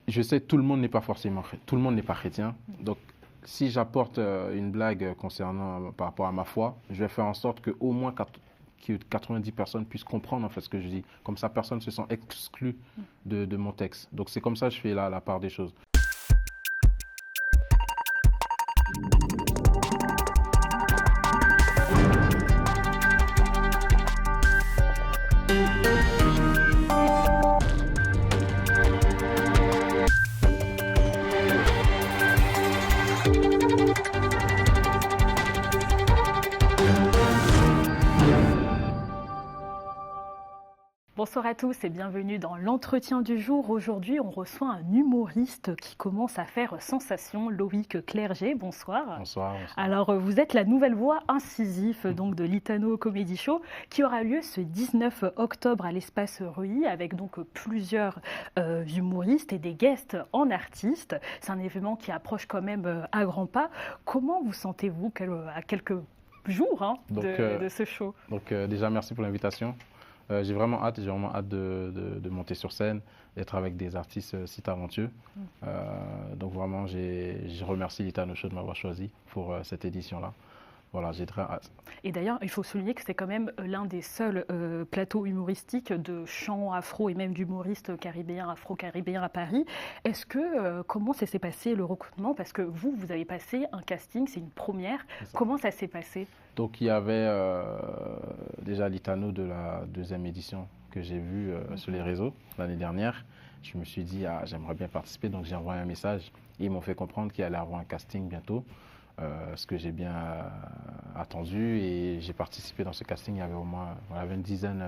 je sais que tout le monde n'est pas forcément, tout le monde n'est pas chrétien. Donc, si j'apporte une blague concernant par rapport à ma foi, je vais faire en sorte que au moins que 90 personnes puissent comprendre en fait ce que je dis. Comme ça, personne ne se sent exclu de mon texte. Donc, c'est comme ça que je fais la part des choses. Bonsoir à tous et bienvenue dans l'entretien du jour. Aujourd'hui, on reçoit un humoriste qui commence à faire sensation, Loïc Clerget. Bonsoir. Bonsoir. Alors, vous êtes la nouvelle voix incisive donc de l'Itano Comedy Show qui aura lieu ce 19 octobre à l'espace Reuilly avec donc plusieurs humoristes et des guests en artistes. C'est un événement qui approche quand même à grands pas. Comment vous sentez-vous à quelques jours de ce show? Donc, déjà, merci pour l'invitation. J'ai vraiment hâte de monter sur scène, d'être avec des artistes si talentueux. Donc vraiment, je remercie l'Itano Show de m'avoir choisi pour cette édition-là. Voilà, j'ai très hâte. Et d'ailleurs, il faut souligner que c'est quand même l'un des seuls plateaux humoristiques de chant afro et même d'humoristes caribéens, afro-caribéens à Paris. Est-ce que, comment ça s'est passé le recrutement? Parce que vous avez passé un casting, c'est une première. Comment ça s'est passé? Donc il y avait déjà l'Itano de la deuxième édition que j'ai vu sur les réseaux l'année dernière. Je me suis dit, j'aimerais bien participer, donc j'ai envoyé un message. Ils m'ont fait comprendre qu'il allait avoir un casting bientôt. Ce que j'ai bien attendu et j'ai participé dans ce casting. Il y avait au moins une dizaine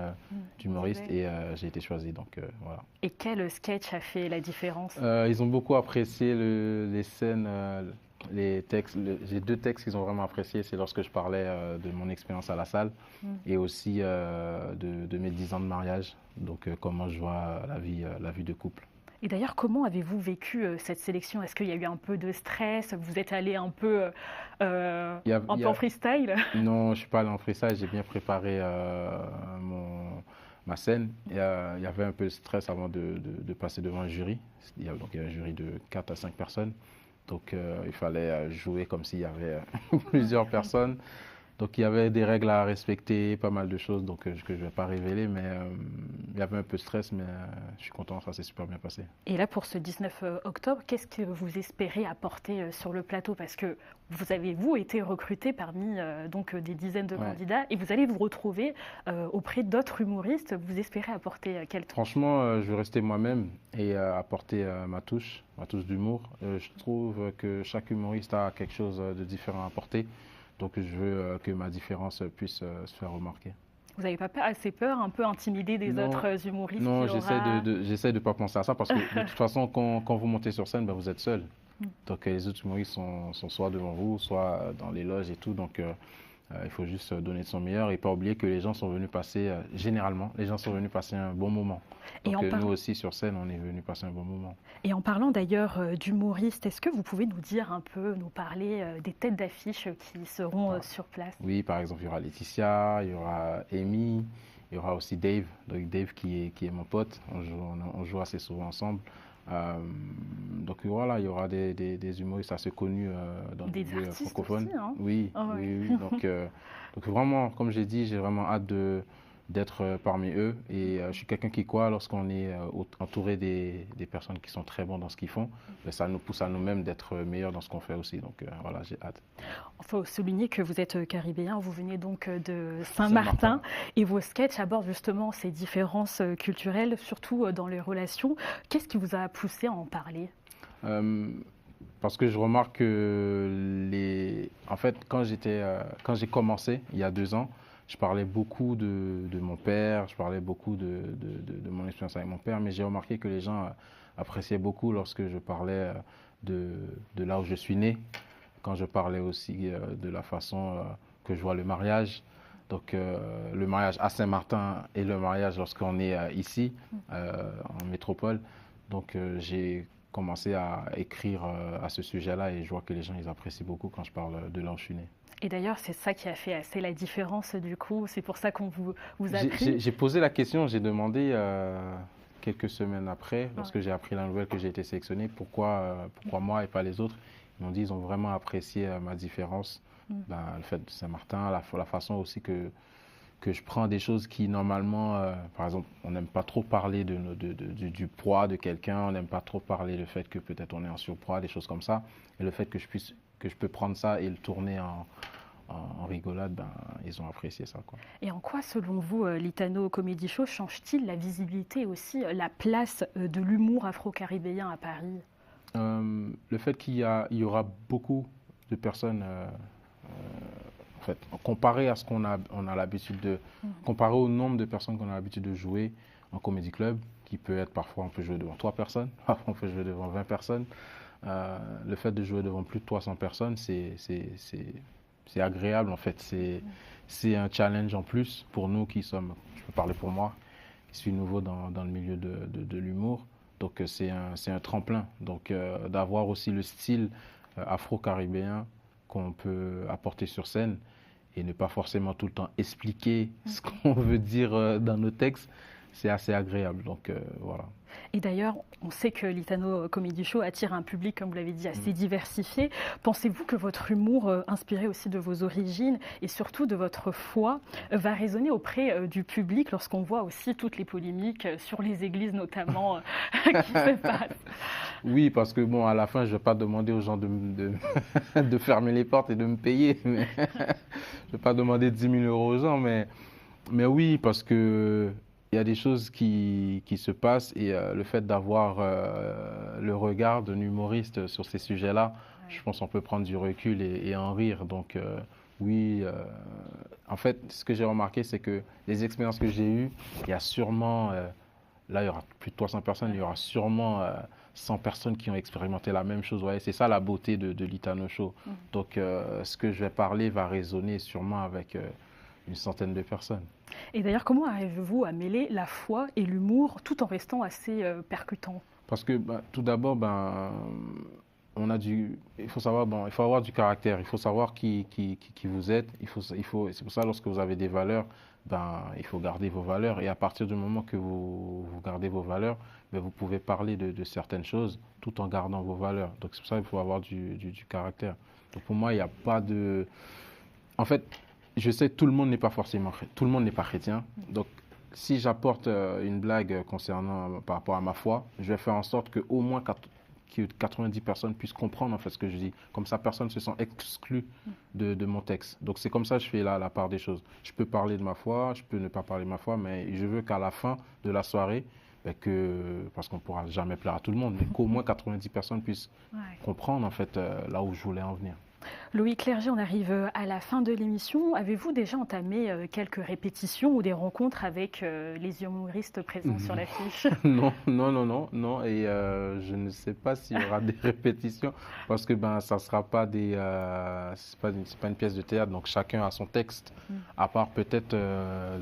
d'humoristes et j'ai été choisi. Donc, voilà. Et quel sketch a fait la différence? Ils ont beaucoup apprécié les scènes, les textes. J'ai deux textes qu'ils ont vraiment appréciés. C'est lorsque je parlais de mon expérience à la salle et aussi de mes 10 ans de mariage. Donc comment je vois la vie de couple. Et d'ailleurs, comment avez-vous vécu cette sélection? Est-ce qu'il y a eu un peu de stress? Vous êtes allé un peu en freestyle? Non, je ne suis pas allé en freestyle. J'ai bien préparé ma scène. Il y avait un peu de stress avant de passer devant un jury. Il y a un jury de 4 à 5 personnes. Donc, il fallait jouer comme s'il y avait plusieurs personnes. Donc, il y avait des règles à respecter, pas mal de choses que je ne vais pas révéler, mais il y avait un peu de stress, mais je suis content, ça s'est super bien passé. Et là, pour ce 19 octobre, qu'est-ce que vous espérez apporter sur le plateau? Parce que vous avez, été recruté parmi des dizaines de candidats et vous allez vous retrouver auprès d'autres humoristes. Vous espérez apporter quel truc? Franchement, je veux rester moi-même et apporter ma touche d'humour. Je trouve que chaque humoriste a quelque chose de différent à apporter. Donc je veux que ma différence puisse se faire remarquer. Vous n'avez pas assez peur, un peu intimidé des autres humoristes? Non, j'essaie de pas penser à ça parce que de toute façon, quand vous montez sur scène, vous êtes seul. Donc les autres humoristes sont soit devant vous, soit dans les loges et tout. Donc il faut juste donner de son meilleur et pas oublier que les gens sont venus passer, généralement, les gens sont venus passer un bon moment. Donc nous aussi sur scène, on est venus passer un bon moment. Et en parlant d'ailleurs d'humoristes, est-ce que vous pouvez nous dire un peu, nous parler des têtes d'affiche qui seront sur place? Oui, par exemple, il y aura Laetitia, il y aura Amy, il y aura aussi Dave. Donc Dave qui est mon pote, on joue assez souvent ensemble. Donc voilà, il y aura des humoristes assez connus dans le milieu francophone. Aussi, hein? Oui. Donc vraiment, comme j'ai dit, j'ai vraiment hâte d'être parmi eux. Et je suis quelqu'un qui croit lorsqu'on est entouré des personnes qui sont très bons dans ce qu'ils font, ça nous pousse à nous-mêmes d'être meilleurs dans ce qu'on fait aussi. Donc voilà, j'ai hâte. Il faut souligner que vous êtes caribéen, vous venez donc de Saint-Martin et vos sketchs abordent justement ces différences culturelles, surtout dans les relations. Qu'est-ce qui vous a poussé à en parler? Parce que je remarque que en fait, quand j'ai commencé il y a 2 ans, je parlais beaucoup de mon père, je parlais beaucoup de mon expérience avec mon père, mais j'ai remarqué que les gens appréciaient beaucoup lorsque je parlais de là où je suis né, quand je parlais aussi de la façon que je vois le mariage. Donc le mariage à Saint-Martin et le mariage lorsqu'on est ici, en métropole. Donc j'ai commencé à écrire à ce sujet-là et je vois que les gens ils apprécient beaucoup quand je parle de là où je suis né. Et d'ailleurs, c'est ça qui a fait assez la différence du coup, c'est pour ça qu'on vous a pris. J'ai posé la question, j'ai demandé quelques semaines après, lorsque j'ai appris la nouvelle que j'ai été sélectionné, pourquoi moi et pas les autres. Ils m'ont dit ils ont vraiment apprécié ma différence, le fait de Saint-Martin, la façon aussi que je prends des choses qui normalement, par exemple, on n'aime pas trop parler du poids de quelqu'un, on n'aime pas trop parler du fait que peut-être on est en surpoids, des choses comme ça, et le fait que je peux prendre ça et le tourner en rigolade, ils ont apprécié ça, quoi. Et en quoi, selon vous, l'Itano Comedy Show change-t-il la visibilité et aussi la place de l'humour afro-caribéen à Paris? Le fait qu'il y aura beaucoup de personnes, en fait, comparé à ce qu'on a l'habitude comparé au nombre de personnes qu'on a l'habitude de jouer en comédie club, qui peut être parfois on peut jouer devant 3 personnes, parfois on peut jouer devant 20 personnes. Le fait de jouer devant plus de 300 personnes, c'est agréable en fait. C'est un challenge en plus pour nous qui sommes, je peux parler pour moi, qui suis nouveau dans le milieu de l'humour. Donc c'est un tremplin. Donc d'avoir aussi le style afro-caribéen qu'on peut apporter sur scène et ne pas forcément tout le temps expliquer ce qu'on veut dire dans nos textes, c'est assez agréable. Donc voilà. Et d'ailleurs, on sait que l'Itano Comedy Show attire un public, comme vous l'avez dit, assez diversifié. Pensez-vous que votre humour, inspiré aussi de vos origines et surtout de votre foi, va résonner auprès du public lorsqu'on voit aussi toutes les polémiques sur les églises notamment qui se passent? Oui, parce que bon, à la fin, je ne vais pas demander aux gens de fermer les portes et de me payer. Je ne vais pas demander 10 000 euros aux gens, mais oui, parce que il y a des choses qui se passent et le fait d'avoir le regard d'un humoriste sur ces sujets-là, je pense qu'on peut prendre du recul et en rire. Donc oui, en fait, ce que j'ai remarqué, c'est que les expériences que j'ai eues, il y a sûrement, là il y aura plus de 300 personnes, il y aura sûrement 100 personnes qui ont expérimenté la même chose. Ouais, c'est ça la beauté de l'Itano Show. Donc ce que je vais parler va résonner sûrement avec une centaine de personnes. Et d'ailleurs, comment arrivez-vous à mêler la foi et l'humour tout en restant assez percutant? Parce que tout d'abord, il faut savoir, il faut avoir du caractère, il faut savoir qui vous êtes. C'est pour ça lorsque vous avez des valeurs, il faut garder vos valeurs. Et à partir du moment que vous gardez vos valeurs, vous pouvez parler de certaines choses tout en gardant vos valeurs. Donc c'est pour ça qu'il faut avoir du caractère. Donc pour moi, il n'y a pas de... En fait, je sais que tout le monde n'est pas chrétien. Donc, si j'apporte une blague par rapport à ma foi, je vais faire en sorte que au moins 90 personnes puissent comprendre en fait ce que je dis. Comme ça, personne ne se sent exclu de mon texte. Donc, c'est comme ça que je fais la part des choses. Je peux parler de ma foi, je peux ne pas parler de ma foi, mais je veux qu'à la fin de la soirée, parce qu'on ne pourra jamais plaire à tout le monde, mais qu'au moins 90 personnes puissent comprendre en fait là où je voulais en venir. Loïc Clerget, on arrive à la fin de l'émission. Avez-vous déjà entamé quelques répétitions ou des rencontres avec les humoristes présents sur l'affiche? Non. Et je ne sais pas s'il y aura des répétitions parce que ça sera pas c'est pas une pièce de théâtre, donc chacun a son texte. À part peut-être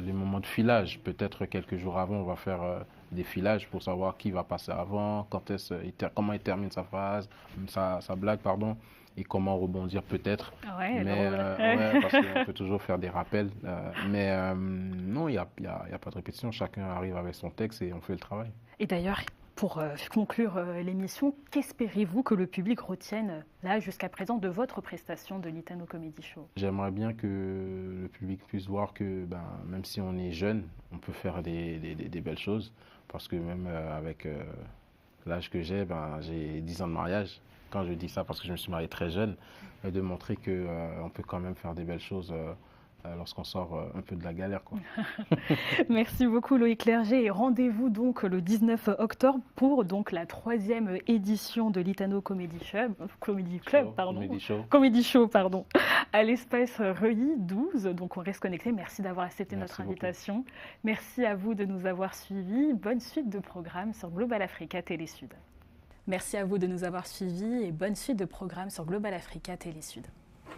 les moments de filage. Peut-être quelques jours avant, on va faire des filages pour savoir qui va passer avant, comment il termine sa phrase, sa blague, pardon. Et comment rebondir peut-être. Parce qu'on peut toujours faire des rappels. Non, il n'y a pas de répétition. Chacun arrive avec son texte et on fait le travail. Et d'ailleurs, pour conclure l'émission, qu'espérez-vous que le public retienne, là, jusqu'à présent, de votre prestation de l'Itano Comedy Show? J'aimerais bien que le public puisse voir que même si on est jeune, on peut faire des belles choses. Parce que même avec l'âge que j'ai 10 ans de mariage. Quand je dis ça, parce que je me suis marié très jeune, de montrer qu'on peut quand même faire des belles choses lorsqu'on sort un peu de la galère, quoi. Merci beaucoup Loïc Clerget et rendez-vous donc le 19 octobre pour donc la 3e édition de l'Itano Comedy Show, à l'espace Reuilly 12. Donc on reste connecté. Merci d'avoir accepté notre invitation. Beaucoup. Merci à vous de nous avoir suivis. Bonne suite de programmes sur Global Africa Télé Sud. Merci à vous de nous avoir suivis et bonne suite de programmes sur Global Africa Télé Sud.